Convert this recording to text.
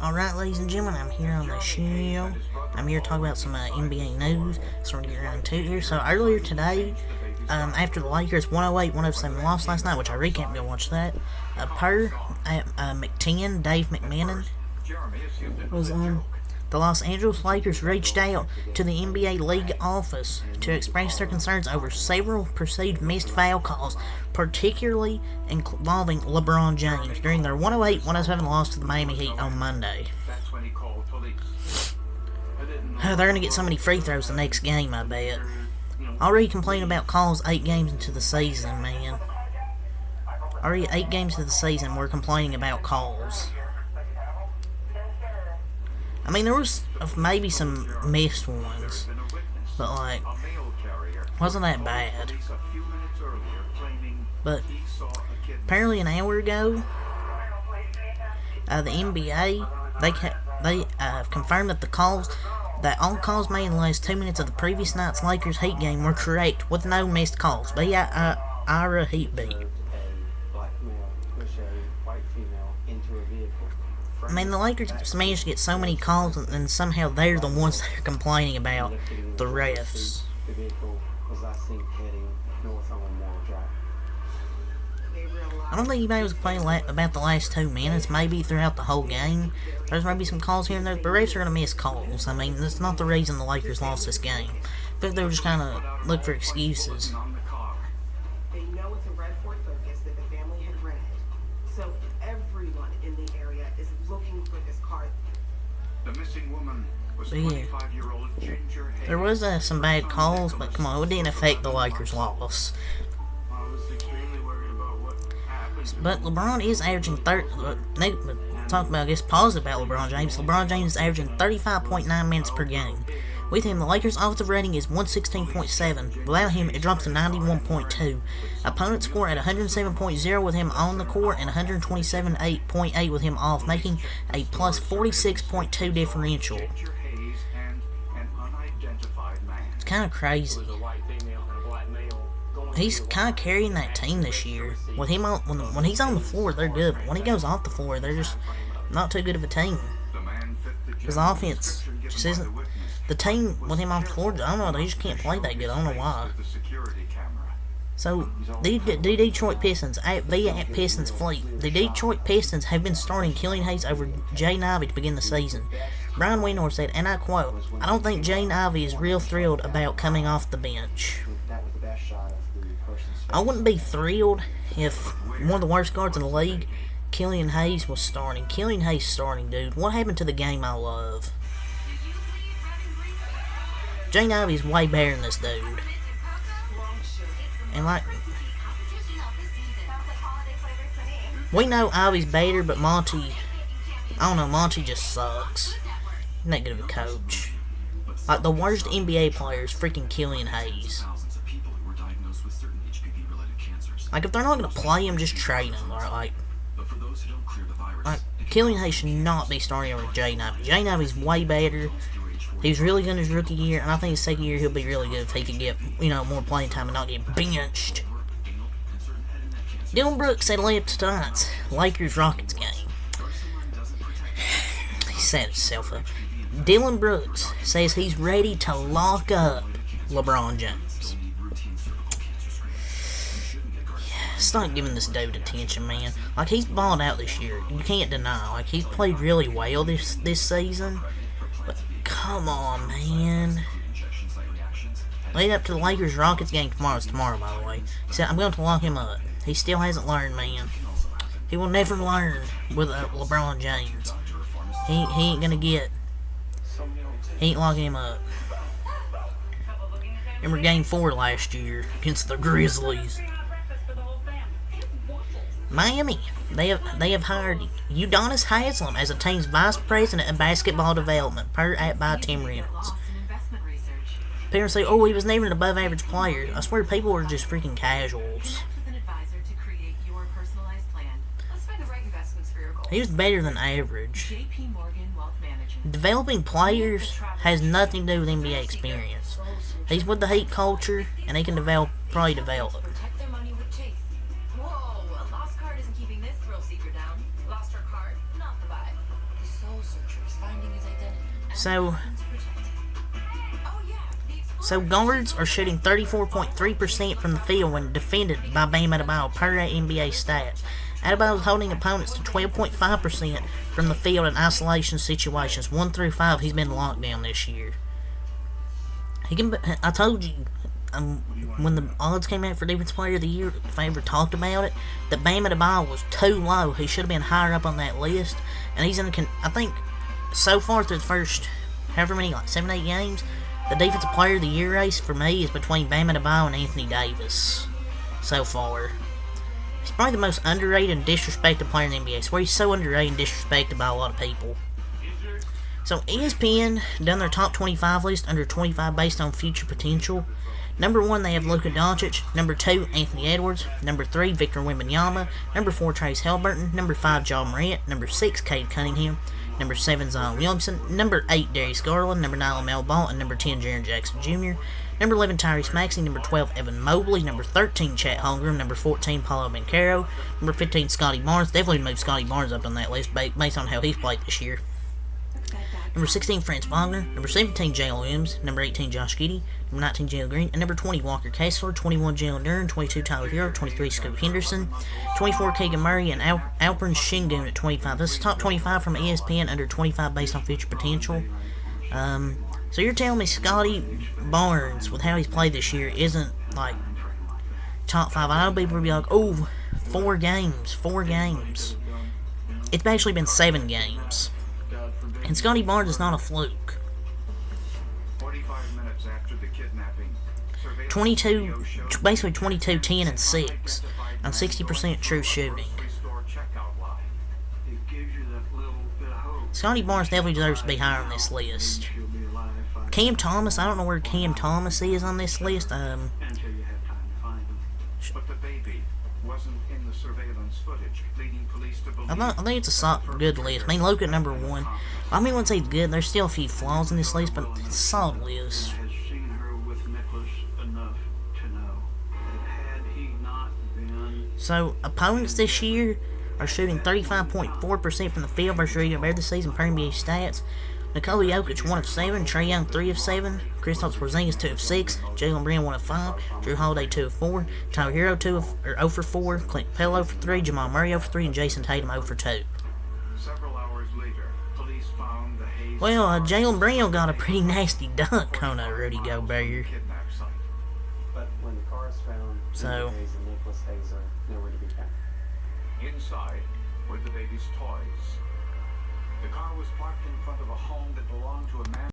Alright, ladies and gentlemen, I'm here on the show. I'm here to talk about some NBA news. Sort of get around to here. So earlier today, after the Lakers 108-107 lost last night, which I recapped, go watch that. Per McTen, Dave McMahon, was on. The Los Angeles Lakers reached out to the NBA league office to express their concerns over several perceived missed foul calls, particularly involving LeBron James, during their 108-107 loss to the Miami Heat on Monday. They're going to get so many free throws the next game, I bet. Already complaining about calls 8 games into the season, man. Already 8 games into the season, we're complaining about calls. I mean, there was maybe some missed ones, but, like, wasn't that bad. But apparently an hour ago, the NBA, they confirmed that all calls made in the last 2 minutes of the previous night's Lakers Heat game were correct, with no missed calls. Ira Heat beat. I mean, the Lakers managed to get so many calls, and somehow they're the ones that are complaining about the refs. I don't think anybody was complaining about the last 2 minutes. Maybe throughout the whole game, there's maybe some calls here and there, but refs are going to miss calls. I mean, that's not the reason the Lakers lost this game. But they were just kind of looking for excuses. They know it's a Red Fort focus that the family had rented, so everyone in the area is looking for this car. The missing woman was 25-year-old Ginger Hayes. There was some bad calls, but come on, it didn't affect the Lakers' loss. I was extremely worried about what happened. But LeBron is averaging talk about, I guess, positive about LeBron James. LeBron James is averaging 35.9 minutes per game. With him, the Lakers' offensive rating is 116.7. Without him, it drops to 91.2. Opponents score at 107.0 with him on the court and 127.8 with him off, making a plus 46.2 differential. It's kind of crazy. He's kind of carrying that team this year. With him when he's on the floor, they're good. But when he goes off the floor, they're just not too good of a team. Because the offense just isn't. The team with him off the floor, I don't know, they just can't play that good. I don't know why. So, the Detroit Pistons, via Pistons Fleet, the Detroit Pistons have been starting Killian Hayes over Jaden Ivey to begin the season. Brian Windhorst said, and I quote, "I don't think Jaden Ivey is real thrilled about coming off the bench." I wouldn't be thrilled if one of the worst guards in the league, Killian Hayes, was starting. Killian Hayes starting, dude. What happened to the game I love? Jaden Ivey's way better than this dude. And like, we know Ivey's better, but Monty, I don't know, Monty just sucks. He's not good of a coach. Like, the worst NBA player is freaking Killian Hayes. Like, if they're not going to play him, just trade him. Or like, Killian Hayes should not be starting over Jaden Ivey. Jaden Ivey's way better. He was really good in his rookie year, and I think his second year he'll be really good if he can get, more playing time and not get benched. Dillon Brooks said led up to tonight's Lakers-Rockets game. He set himself up. Dillon Brooks says he's ready to lock up LeBron James. Stop giving this dude attention, man. Like, he's balled out this year. You can't deny. Like, he's played really well this season. But come on, man. Lead up to the Lakers-Rockets game tomorrow. It's tomorrow, by the way. He said, I'm going to lock him up. He still hasn't learned, man. He will never learn with LeBron James. He ain't going to get... He ain't locking him up. Remember Game 4 last year against the Grizzlies. Miami, they have hired Udonis Haslem as the team's vice president of basketball development, by Tim Reynolds. Parents say, oh, he was never an above-average player. I swear people are just freaking casuals. He was better than average. Developing players has nothing to do with NBA experience. He's with the Heat culture, and he can probably develop. Whoa, a lost card isn't keeping this thrill seeker down. Lost her card, not the vibe. The soul searcher. So guards are shooting 34.3% from the field when defended by Bam Adebayo per NBA stats. Adebayo is holding opponents to 12.5% from the field in isolation situations. 1 through 5, he's been locked down this year. I told you, when the odds came out for Defensive Player of the Year, if I ever talked about it, that Bam Adebayo was too low. He should have been higher up on that list. And he's I think, so far through the first, however many, like 7, 8 games, the Defensive Player of the Year race for me is between Bam Adebayo and Anthony Davis. So far. He's probably the most underrated and disrespected player in the NBA. I swear he's so underrated and disrespected by a lot of people. So ESPN done their top 25 list under 25 based on future potential. Number 1, they have Luka Doncic. Number 2, Anthony Edwards. Number 3, Victor Wembanyama. Number 4, Trace Halliburton. Number 5, Ja Morant. Number 6, Cade Cunningham. Number 7, Zion Williamson. Number 8, Darius Garland. Number 9, LaMelo Ball. And number 10, Jaren Jackson Jr. Number 11, Tyrese Maxey. Number 12, Evan Mobley. Number 13, Chet Holmgren. Number 14, Paolo Banchero. Number 15, Scotty Barnes. Definitely moved Scotty Barnes up on that list based on how he's played this year. Number 16, Franz Wagner. Number 17, Jalen Williams. Number 18, Josh Giddey. Number 19, Jalen Green. And number 20, Walker Kessler. 21, Jalen Duren. 22, Tyler Hero. 23, Scoot Henderson. 24, Keegan Murray. And Alperen Sengun at 25. This is top 25 from ESPN under 25 based on future potential. So you're telling me Scotty Barnes, with how he's played this year, isn't, like, top 5? I know people will be like, oh, 4 games. It's actually been 7 games. And Scotty Barnes is not a fluke. 45 minutes after the kidnapping, 22, basically 22, 10, and 6 on 60% true shooting. Scotty Barnes definitely deserves to be higher on this list. Cam Thomas, I don't know where Cam Thomas is on this list. But the baby wasn't in the surveillance footage, leading police to believe. I think it's a good list. I mean, look at number 1. I mean, when I say good, there's still a few flaws in this list, but it's a solid list. Has seen her with Nicholas enough to know that had he not been... So, opponents this year are shooting 35.4% from the field versus regular season per NBA stats. Nikola Jokic 1 of 7, Trae Young 3 of 7, Kristaps Porzingis 2 of 6, Jalen Brown 1 of 5, Jrue Holiday 2 of 4, Tyler Hero 0 for 4, Clint Capella 0 for 3, Jamal Murray 0 for 3, and Jason Tatum 0 for 2. Several hours later, police found the Hayes. Well, Jalen Brown got a pretty nasty dunk on Rudy Gobert. Kidnap site. But when the car is found, So- Hayes and Nicholas Hayes are nowhere to be found. Inside were the baby's toys. The car was parked in front of a home that